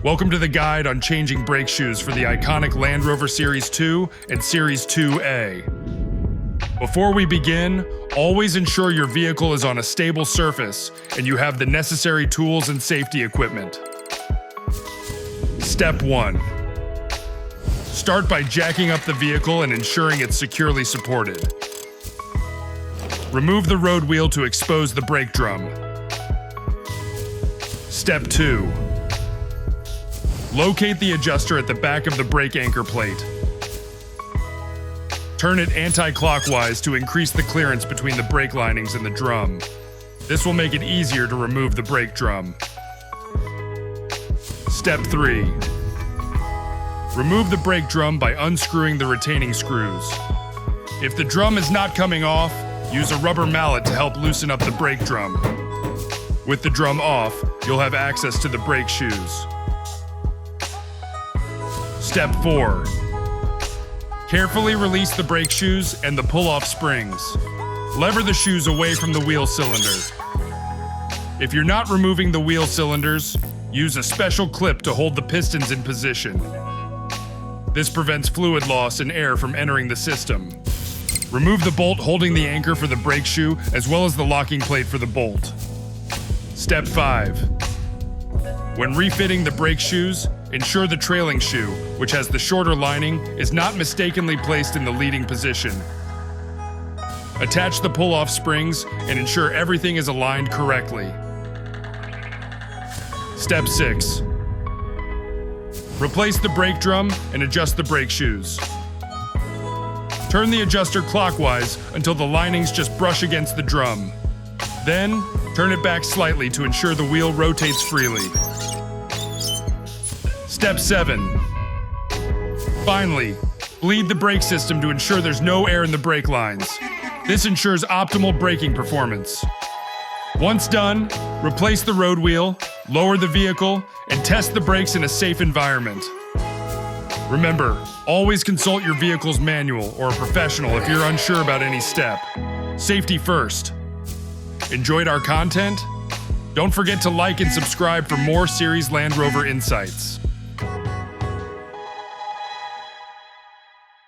Welcome to the guide on changing brake shoes for the iconic Land Rover Series 2 and Series 2A. Before we begin, always ensure your vehicle is on a stable surface and you have the necessary tools and safety equipment. Step 1. Start by jacking up the vehicle and ensuring it's securely supported. Remove the road wheel to expose the brake drum. Step 2. Locate the adjuster at the back of the brake anchor plate. Turn it anti-clockwise to increase the clearance between the brake linings and the drum. This will make it easier to remove the brake drum. Step 3. Remove the brake drum by unscrewing the retaining screws. If the drum is not coming off, use a rubber mallet to help loosen up the brake drum. With the drum off, you'll have access to the brake shoes. Step 4. Carefully release the brake shoes and the pull-off springs. Lever the shoes away from the wheel cylinder. If you're not removing the wheel cylinders, use a special clip to hold the pistons in position. This prevents fluid loss and air from entering the system. Remove the bolt holding the anchor for the brake shoe as well as the locking plate for the bolt. Step 5. When refitting the brake shoes, ensure the trailing shoe, which has the shorter lining, is not mistakenly placed in the leading position. Attach the pull-off springs and ensure everything is aligned correctly. Step 6. Replace the brake drum and adjust the brake shoes. Turn the adjuster clockwise until the linings just brush against the drum. Then, turn it back slightly to ensure the wheel rotates freely. Step 7. Finally, bleed the brake system to ensure there's no air in the brake lines. This ensures optimal braking performance. Once done, replace the road wheel, lower the vehicle, and test the brakes in a safe environment. Remember, always consult your vehicle's manual or a professional if you're unsure about any step. Safety first. Enjoyed our content? Don't forget to like and subscribe for more Series Land Rover insights.